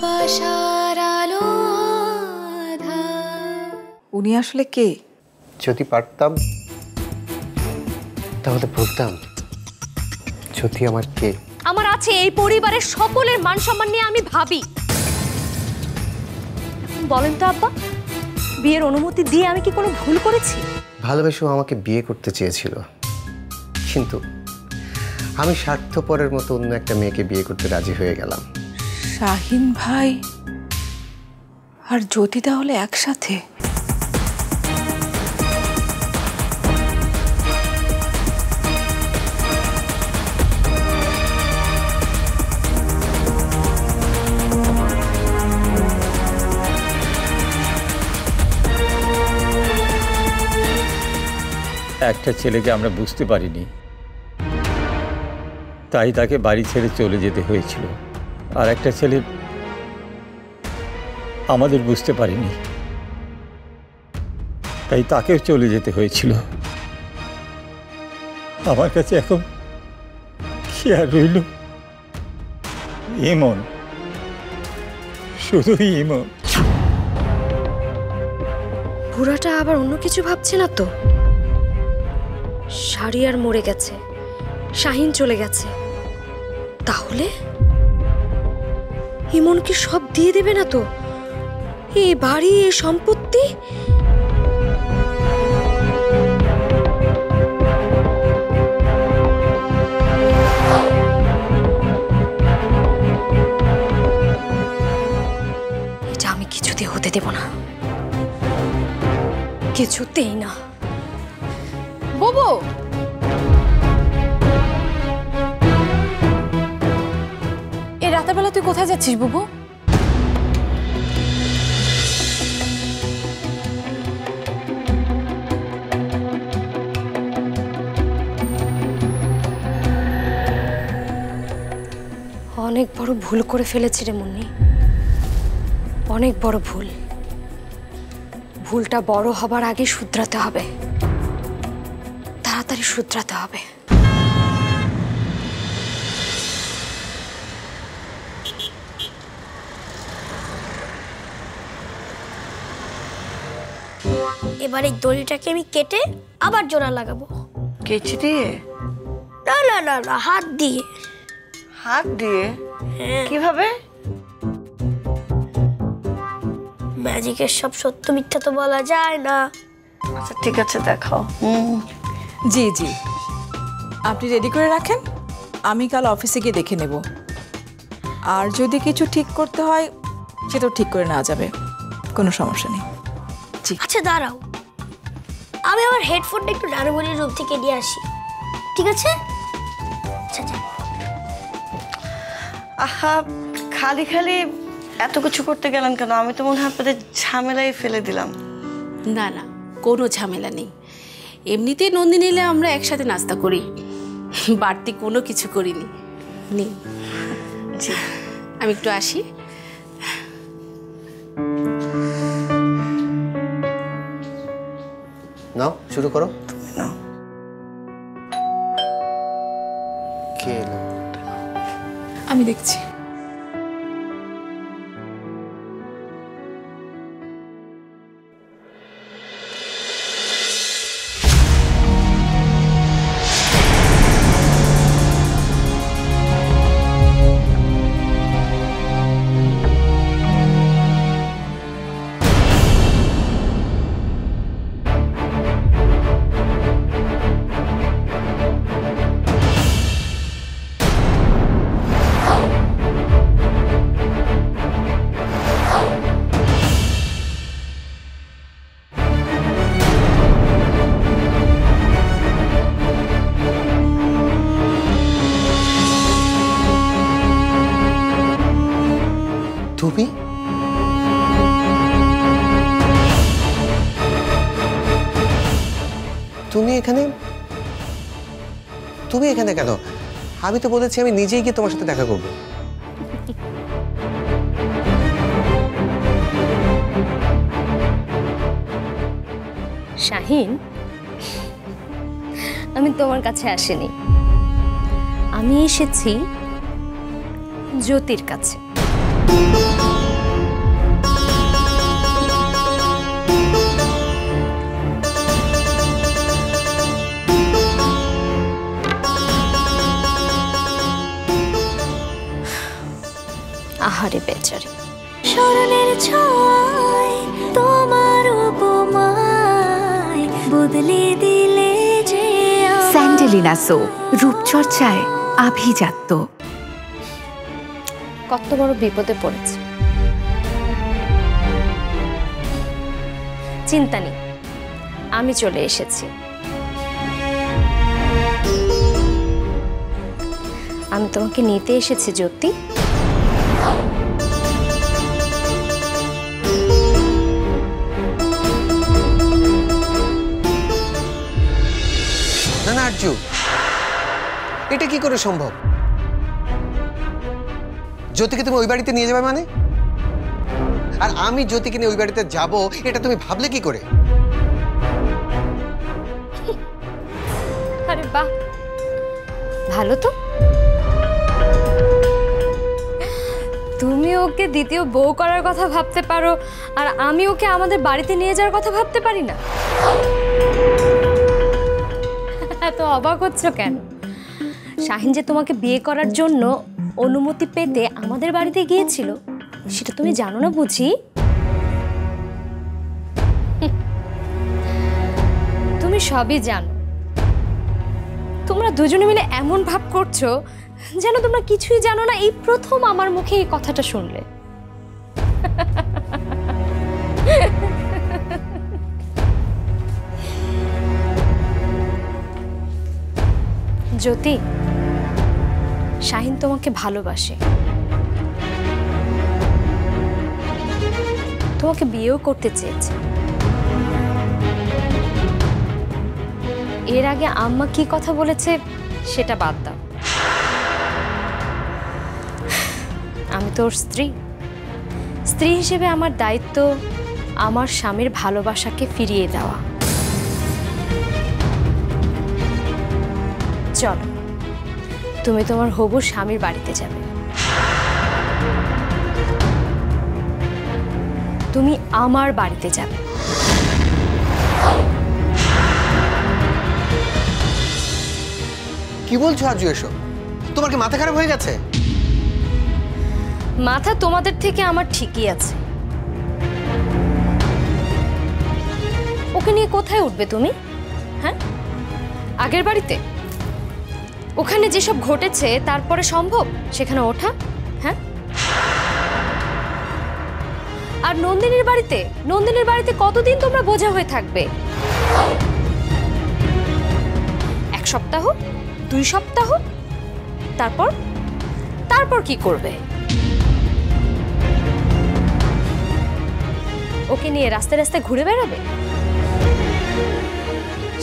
ভালোবাসার আলো আঁধার। উনি আসলে কে? যদি পারতাম তাহলে বলতাম যদি আমার কে। আমার আছে এই পরিবারের সকলের মান সম্মান নিয়ে আমি ভাবি। বলেন তো আব্বা, বিয়ের অনুমতি দিয়ে আমি কি কোনো ভুল করেছি? ভালোবেসেও আমাকে বিয়ে করতে চেয়েছিল, কিন্তু আমি স্বার্থপরের মতো অন্য একটা মেয়েকে বিয়ে করতে রাজি হয়ে গেলাম। শাহিন ভাই আর জ্যোতি তাহলে একসাথে? একটা ছেলেকে আমরা বুঝতে পারিনি, তাই তাকে বাড়ি ছেড়ে চলে যেতে হয়েছিল। আর একটা ছেলে আমাদের বুঝতে পারিনি, তাই তাকেও চলে যেতে হয়েছিল। আমার কাছে এখন কি আর রইল? ইমন, শুধুই ইমন। বুড়াটা আবার অন্য কিছু ভাবছে না তো? শাড়িয়ার মরে গেছে, শাহিন চলে গেছে, তাহলে ইমন কি সব দিয়ে দেবে না তো? এই বাড়ি, এই সম্পত্তি? এটা আমি কিছুতে হতে দেব না, কিছুতেই না। বুবু, এই রাতের বেলা তুই কোথায় যাচ্ছিস বুবু? অনেক বড় ভুল করে ফেলেছি রে মুন্নি, অনেক বড় ভুল। ভুলটা বড় হবার আগে শুধরাতে হবে, তাড়াতাড়ি শুধরাতে হবে। এবার এই দড়িটাকে আমি কেটে আবার জোড়া লাগাবো। কেচি দিয়ে? না না না না, হাত দিয়ে। হাত দিয়ে? কিভাবে? ম্যাজিকের সব সত্য মিথ্যা তো বলা যায় না। আচ্ছা ঠিক আছে, দেখাও। জি জি, আপনি রেডি করে রাখেন, আমি কাল অফিসে গিয়ে দেখে নেব। আর যদি কিছু ঠিক করতে হয় সেটাও ঠিক করে নেওয়া যাবে, কোনো সমস্যা নেই। জি। আচ্ছা দাঁড়াও, আমি আমার হেডফোনটা একটু নানুমণির রুম থেকে নিয়ে আসি, ঠিক আছে? আচ্ছা আচ্ছা। আহা, খালি খালি এত কিছু করতে গেলেন কেন? আমি তো মনে হয় আপনাদের ঝামেলায় ফেলে দিলাম। না না, কোনো ঝামেলা নেই। এমনিতেই নন্দিনী এলে আমরা একসাথে নাস্তা করি, বাড়তি কোনো কিছু করিনি। নেই। জি, আমি একটু আসি। নাও, শুরু করো। নাও। কে এলো? আমি দেখছি। তুমি? তুমি এখানে? তুমি এখানে কেন? আমি তো বলেছি আমি নিজেই গিয়ে তোমার সাথে দেখা করব। শাহিন, আমি তোমার কাছে আসিনি, আমি এসেছি জ্যোতির কাছে। আহারে বেচারি। স্মরণের ছোঁয়ায় তোমার উপমায় বদলে দিলে যে স্যান্ডেলিনা সো, রূপচর্চায় আভিজাত্য। কত বড় বিপদে পড়েছে। চিন্তা নেই, আমি চলে এসেছি। আমি তোমাকে নিতে এসেছি জ্যোতি। না না আরজু, এটা কি করে সম্ভব? জ্যোতিকে তুমি ওই বাড়িতে নিয়ে যাবে মানে? আর আমি জ্যোতিকে নিয়ে ওই বাড়িতে যাব, এটা তুমি ভাবলে কি করে? আরে বাহ, ভালো তো। তুমি ওকে দ্বিতীয় বউ করার কথা ভাবতে পারো, আর আমি ওকে আমাদের বাড়িতে নিয়ে যাওয়ার কথা ভাবতে পারি না। এত অবাক হচ্ছ কেন? শাহিন যে তোমাকে বিয়ে করার জন্য অনুমতি পেতে আমাদের বাড়িতে গিয়েছিল, সেটা তুমি জানো না বুঝি? তুমি সবই জানো। তোমরা দুজনে মিলে এমন ভাব করছো যেন তোমরা কিছুই জানো না। এই প্রথম আমার মুখে এই কথাটা শুনলে। জ্যোতি, শাহিন তোমাকে ভালোবাসে, তোমাকে বিয়েও করতে চেয়েছে। এর আগে আম্মা কি কথা বলেছে সেটা বাদ দাও। আমি তোর স্ত্রী, স্ত্রী হিসেবে আমার দায়িত্ব আমার স্বামীর ভালোবাসাকে ফিরিয়ে দেওয়া। চলো, তুমি তোমার হবু স্বামীর বাড়িতে যাবে। তুমি আমার বাড়িতে যাবে। কি বলছো আরজু এসব? তোমার কি মাথা খারাপ হয়ে গেছে? মাথা তোমাদের থেকে আমার ঠিকই আছে। ওকে নিয়ে কোথায় উঠবে তুমি? হ্যাঁ, আগের বাড়িতে? ওখানে যেসব ঘটেছে তারপরে সম্ভব সেখানে ওঠা? হ্যাঁ, আর নন্দিনীর বাড়িতে, নন্দিনীর বাড়িতে কতদিন তোমরা বোঝা হয়ে থাকবে? 1 সপ্তাহ, 2 সপ্তাহ, তারপর তারপর কি করবে? ওকে নিয়ে রাস্তায় রাস্তায় ঘুরে বেড়াবে?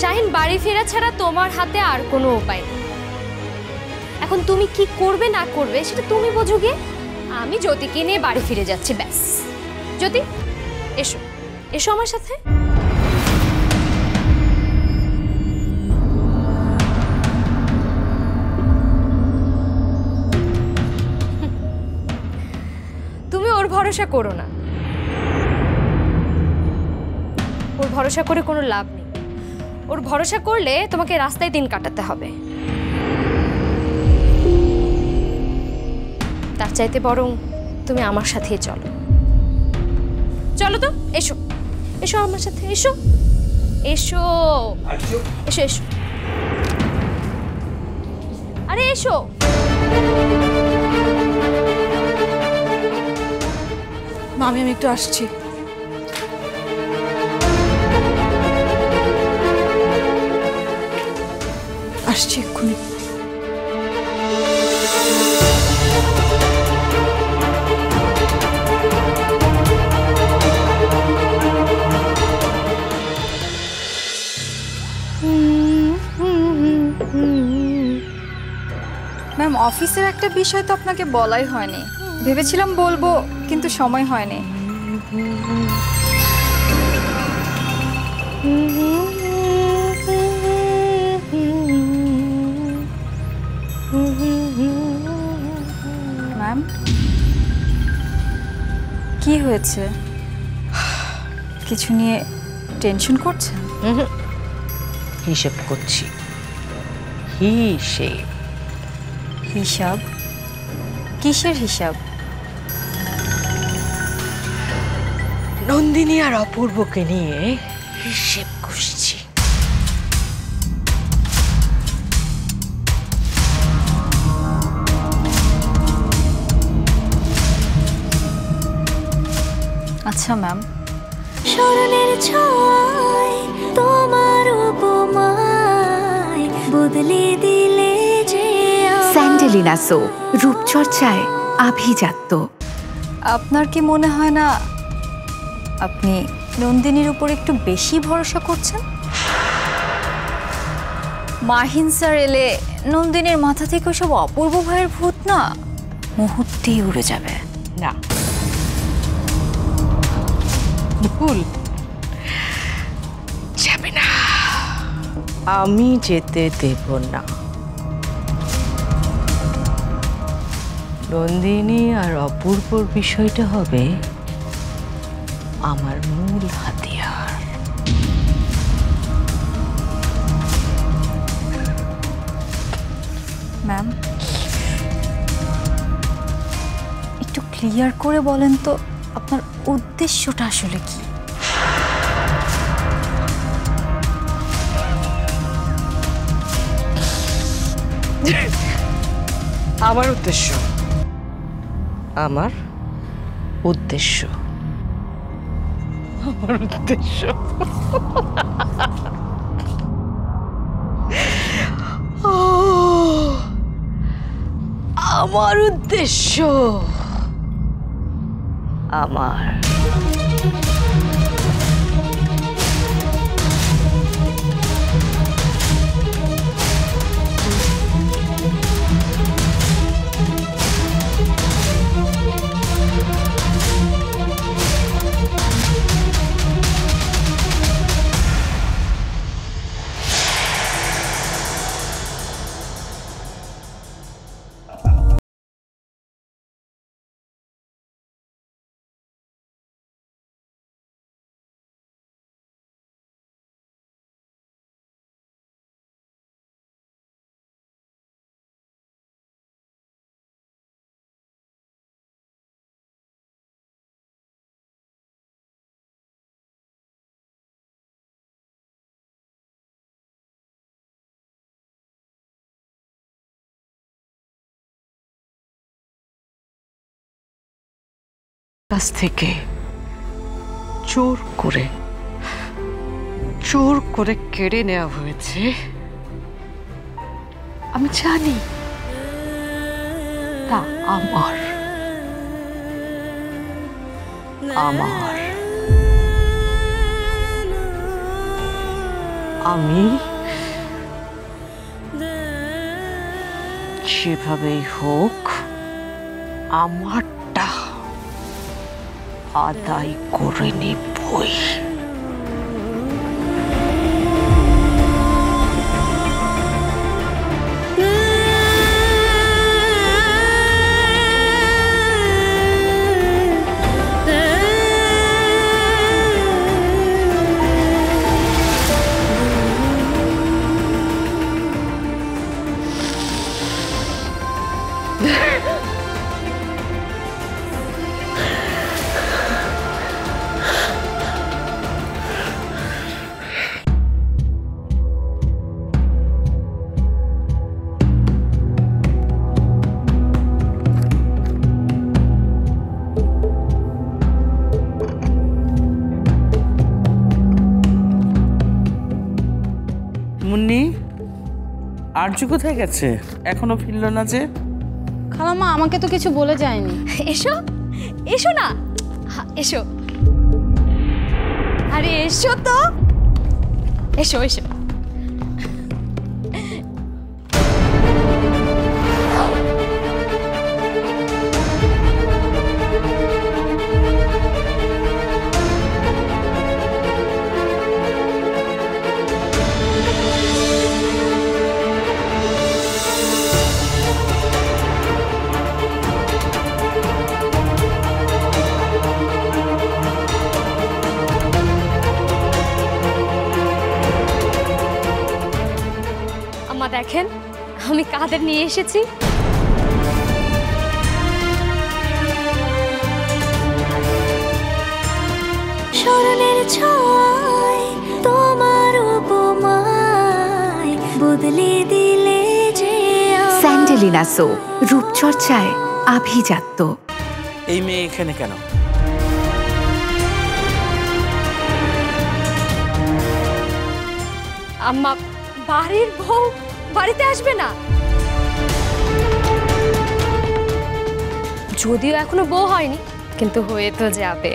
শাহিন বাড়ি ফেরা ছাড়া তোমার হাতে আর কোনো উপায় নেই। এখন তুমি কি করবে না করবে সেটা তুমি বোঝো গিয়ে। আমি জ্যোতিকে নিয়ে বাড়ি ফিরে যাচ্ছি, ব্যাস। জ্যোতি, এসো এসো আমার সাথে। তুমি ওর ভরসা করো না, ওর ভরসা করে কোনো লাভ নেই। ওর ভরসা করলে তোমাকে রাস্তায় দিন কাটাতে হবে। তার চাইতে বরং তুমি আমার সাথেই চলো। চলো তো, এসো এসো আমার সাথে, এসো এসো এসো এসো। আরে এসো। মামি, আমি একটু আসছি। আসছি এক্ষুনি। ম্যাম, অফিসের একটা বিষয় তো আপনাকে বলাই হয়নি। ভেবেছিলাম বলবো, কিন্তু সময় হয়নি। ম্যাম, কি হয়েছে? কিছু নিয়ে টেনশন করছেন? হিসেব করছি। হিসেব? হিসাব? কিসের হিসাব? নন্দিনী আর অপূর্বকে নিয়ে হিসেব কষছি। আচ্ছা ম্যাম। স্মরণের ছয় তোমার উপমায় বদলে দিলে যে স্যান্ডেলিনা সো, রূপচর্চায় আভিজাত্য। আপনার কি মনে হয় না আপনি নন্দিনীর উপর একটু বেশি ভরসা করছেন? মাহিন স্যার এলে নন্দিনীর মাথা থেকে সব অপূর্ব ভয়ের ভূত না মুহূর্তেই উড়ে যাবে। না, ভুল যাবে না, আমি যেতে দেব না। নন্দিনী আর অপূর্বর বিষয়টা হবে আমার মূল হাতিয়ার। ম্যাম, একটু ক্লিয়ার করে বলেন তো আপনার উদ্দেশ্যটা আসলে কি? আমার উদ্দেশ্য, আমার উদ্দেশ্য, আমার উদ্দেশ্য, আমার উদ্দেশ্য, আমার কাছ থেকে জোর করে কেড়ে নেওয়া হয়েছে। আমি জানি তা আমার, আমি যেভাবেই হোক আমারটা আদায় করে নিবই। মুন্নি, আরজু কোথায় গেছে? এখনো ফিরলো না যে? খালাম্মা আমাকে তো কিছু বলে যায়নি। এসো এসো না, এসো, আরে এসো তো, এসো এসো। দেখেন আমি কাদের নিয়ে এসেছি। স্মরণের ছোঁয়ায় তোমার উপমায় বদলে দিলে যে স্যান্ডেলিনা সো, রূপচর্চায় আভিজাত্য। এই মেয়ে এখানে কেন? আম্মা, বাড়ির বউ বাড়িতে আসবে না? যদিও এখনো বউ হয়নি, কিন্তু হয়ে তো যাবে।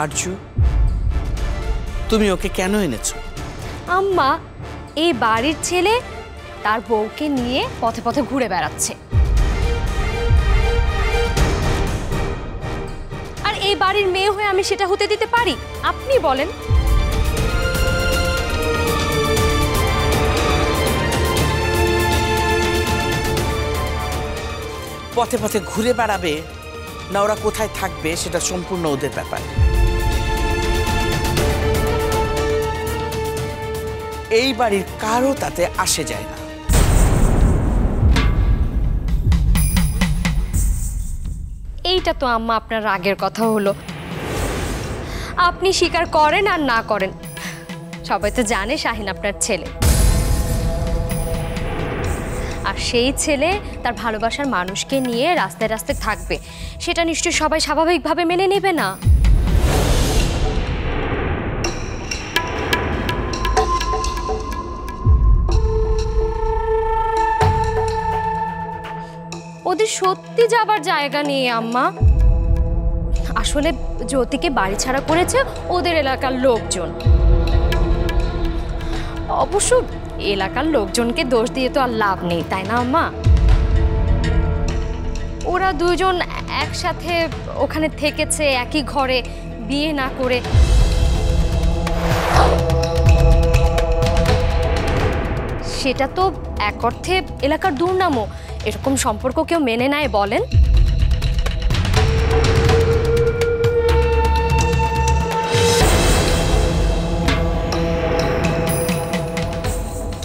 আরজু, তুমি ওকে কেন এনেছো? আম্মা, এই বাড়ির ছেলে তার বউকে নিয়ে পথে পথে ঘুরে বেড়াচ্ছে, আর এই বাড়ির মেয়ে হয়ে আমি সেটা হতে দিতে পারি? আপনি বলেন। পথে পথে ঘুরে বেড়াবে না ওরা কোথায় থাকবে সেটা সম্পূর্ণ ওদের ব্যাপার। এই বাড়ির কারো তাতে আসে যায় না। এইটা তো আম্মা আপনার রাগের কথা হলো। আপনি স্বীকার করেন আর না করেন, সবাই তো জানে শাহিন আপনার ছেলে, আর সেই ছেলে তার ভালোবাসার মানুষকে নিয়ে রাস্তায় রাস্তায় থাকবে, সেটা নিশ্চয়ই সবাই স্বাভাবিকভাবে মেনে নেবে না। ওদের সত্যি যাবার জায়গা নেই আম্মা। আসলে জ্যোতিকে বাড়ি ছাড়া করেছে ওদের এলাকার লোকজন। অবশ্য এলাকার লোকজনকে দোষ দিয়ে তো আর লাভ নেই, তাই না আম্মা? ওরা দুজন একসাথে ওখানে থেকেছে একই ঘরে, বিয়ে না করে। সেটা তো এক অর্থে এলাকার দুর্নামও। এরকম সম্পর্ক কেউ মেনে নেয় বলেন?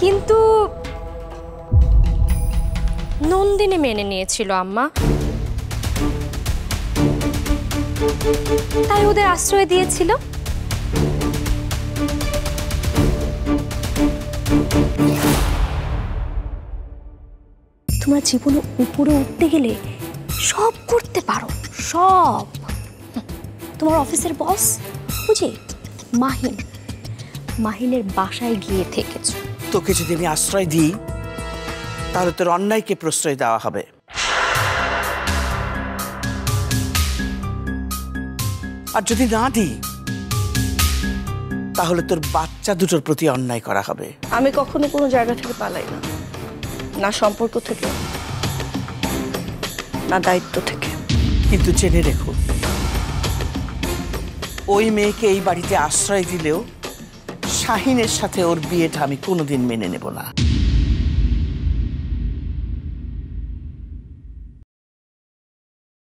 কিন্তু নন্দিনী মেনে নিয়েছিল আম্মা, তাই ওদের আশ্রয় দিয়েছিল। তোমার জীবনে উপরে উঠতে গেলে সব করতে পারো, সব। তোমার অফিসের বস বুঝি মাহিন, মাহিনের বাসায় গিয়ে থেকেছো। তোকে যদি আমি আশ্রয় দিই তাহলে তোর অন্যায়কে প্রশ্রয় দেওয়া হবে, আর যদি না দিই তাহলে তোর বাচ্চা দুটোর প্রতি অন্যায় করা হবে। আমি কখনো কোনো জায়গা থেকে পালাই না, না সম্পর্ক থেকে, না দায়িত্ব থেকে। কিন্তু জেনে রেখো, ওই মেয়েকে এই বাড়িতে আশ্রয় দিলেও শাহিনের সাথে ওর বিয়েটা আমি কোনোদিন মেনে নেব না।